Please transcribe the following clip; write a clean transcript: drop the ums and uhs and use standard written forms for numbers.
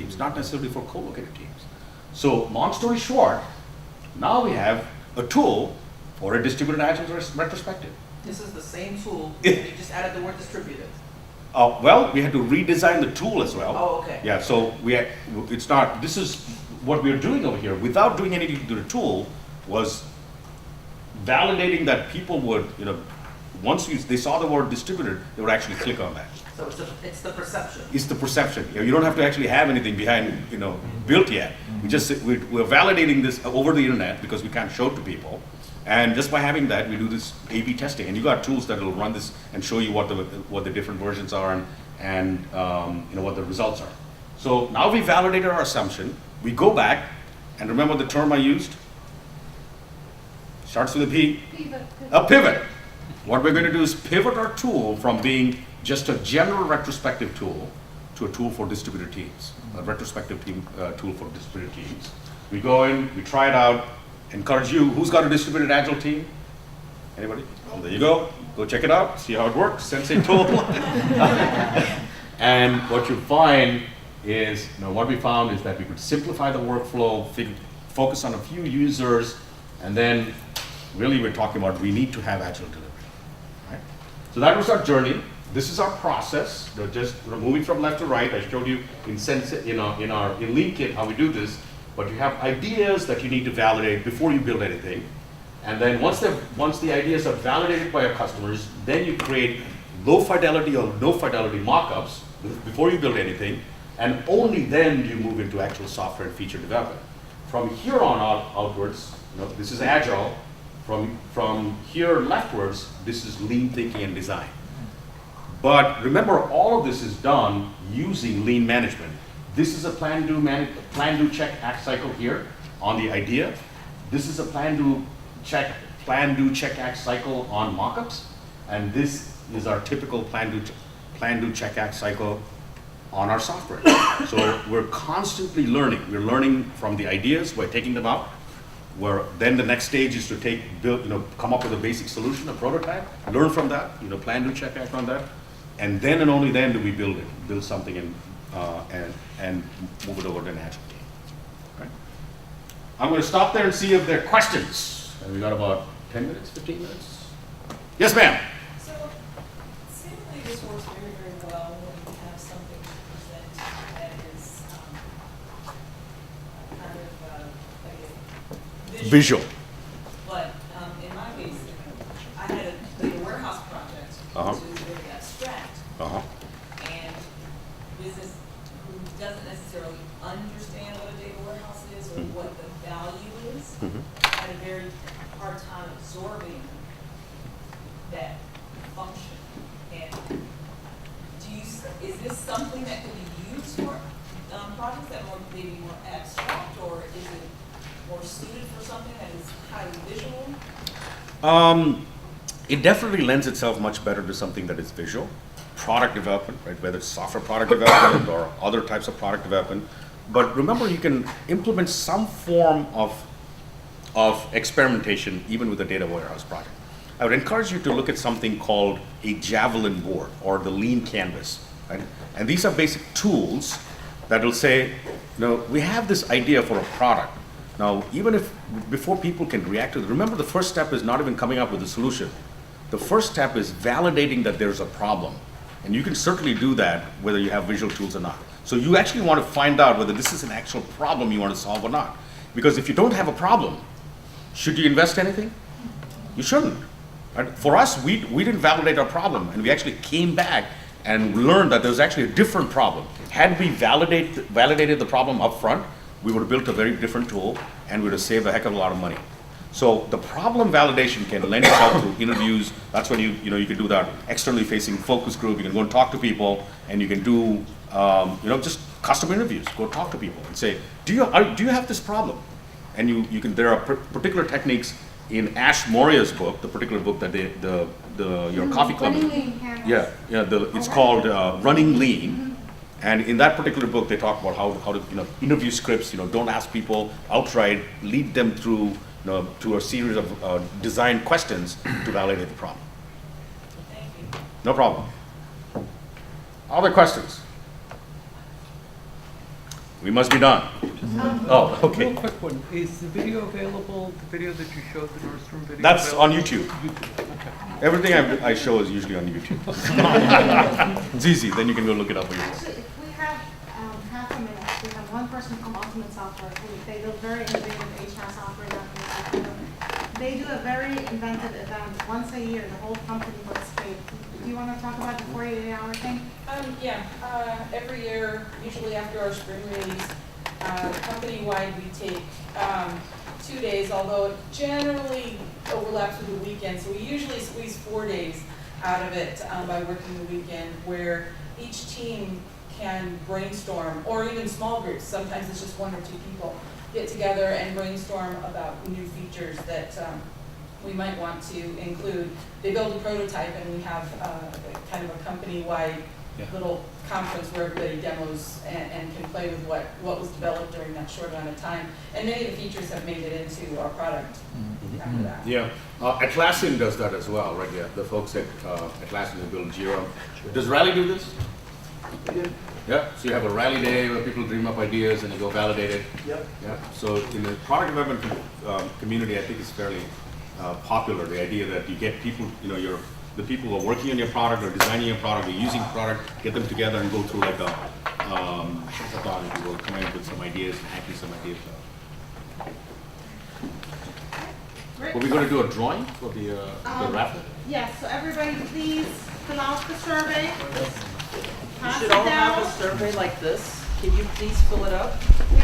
teams, not necessarily for co-located teams. So long story short, now we have a tool for a distributed agile retrospective. This is the same tool, you just added the word distributed. Well, we had to redesign the tool as well. Oh, okay. Yeah, so it's not, this is what we're doing over here, without doing anything to the tool, was validating that people would, once they saw the word distributed, they would actually click on that. So it's the perception. It's the perception. You don't have to actually have anything behind, built yet. We're validating this over the internet because we can't show it to people. And just by having that, we do this A/B testing, and you got tools that will run this and show you what the different versions are and what the results are. So now we validated our assumption. We go back, and remember the term I used? Starts with a P. Pivot. A pivot. What we're going to do is pivot our tool from being just a general retrospective tool to a tool for distributed teams, a retrospective tool for distributed teams. We go in, we try it out, encourage you. Who's got a distributed agile team? Anybody? Well, there you go. Go check it out, see how it works, Sensei tool. And what you find is, what we found is that we could simplify the workflow, focus on a few users, and then really we're talking about we need to have agile delivery. Right? So that was our journey. This is our process. Just moving from left to right. I showed you in Lean Kit how we do this. But you have ideas that you need to validate before you build anything. And then once the ideas are validated by your customers, then you create low fidelity or no fidelity mock-ups before you build anything. And only then do you move into actual software and feature development. From here on outwards, this is agile. From here leftwards, this is lean thinking and design. But remember, all of this is done using lean management. This is a plan, do, check, act cycle here on the idea. This is a plan, do, check, act cycle on mockups. And this is our typical plan, do, check, act cycle on our software. So we're constantly learning. We're learning from the ideas, we're taking them out. Then the next stage is to come up with a basic solution, a prototype, learn from that, plan, do, check, act on that. And then and only then do we build something and move it over to an agile team. Okay? I'm going to stop there and see if there are questions. And we got about 10 minutes, 15 minutes. Yes, ma'am. So, seemingly this works very, very well when you have something to present that is kind of like a Visual. But in my case, I had a data warehouse project, which is very abstract. And business who doesn't necessarily understand what a data warehouse is or what the value is, had a very hard time absorbing that function. And is this something that could be used for projects that are maybe more abstract, or is it more suited for something that is highly visual? It definitely lends itself much better to something that is visual. Product development, right? Whether it's software product development or other types of product development. But remember, you can implement some form of experimentation even with a data warehouse project. I would encourage you to look at something called a javelin board or the lean canvas. Right? And these are basic tools that will say, we have this idea for a product. Now, even if before people can react to it, remember the first step is not even coming up with a solution. The first step is validating that there's a problem. And you can certainly do that whether you have visual tools or not. So you actually want to find out whether this is an actual problem you want to solve or not. Because if you don't have a problem, should you invest anything? You shouldn't. Right? For us, we didn't validate our problem, and we actually came back and learned that there was actually a different problem. Had we validated the problem up front, we would have built a very different tool, and we would have saved a heck of a lot of money. So the problem validation can lend itself to interviews. That's when you can do that externally facing focus group. You can go and talk to people, and you can do just custom interviews. Go talk to people and say, do you have this problem? And you can. There are particular techniques in Ash Maurya's book, the particular book that your coffee club. Running Lean Canvas. Yeah. It's called Running Lean. And in that particular book, they talk about how to interview scripts. Don't ask people outright. Lead them through to a series of design questions to validate the problem. Thank you. No problem. Other questions? We must be done. Oh, okay. Real quick one, is the video available, the video that you showed, the Nordstrom video? That's on available? YouTube. Okay. Everything I show is usually on YouTube. It's easy, then you can go look it up for yourself. Actually, if we have half a minute, we have one person from Ultimate Software, they build very innovative HR software. They do a very inventive event once a year, the whole company participates. Do you want to talk about the 48-hour thing? Every year, usually after our spring release, company-wide, we take 2 days, although it generally overlaps with the weekend. So we usually squeeze 4 days out of it by working the weekend, where each team can brainstorm, or even small groups, sometimes it's just 1 or 2 people, get together and brainstorm about new features that we might want to include. They build a prototype, and we have kind of a company-wide little conference where everybody demos and can play with what was developed during that short amount of time. And many of the features have made it into our product after that. Yeah, Atlassian does that as well, right? Yeah, the folks at Atlassian build Jira. Does Rally do this? Yeah, so you have a rally day where people dream up ideas and you go validate it. Yep. Yeah, so in the product development community, I think it's fairly popular, the idea that you get people, the people who are working on your product or designing your product or using the product, get them together and go through like a hackathon, if you will, come up with some ideas and hack some ideas. Great. Are we going to do a drawing for the raffle? Yes, so everybody please fill out the survey. You Pass should it all have down. a survey like this. Can you please fill it out? We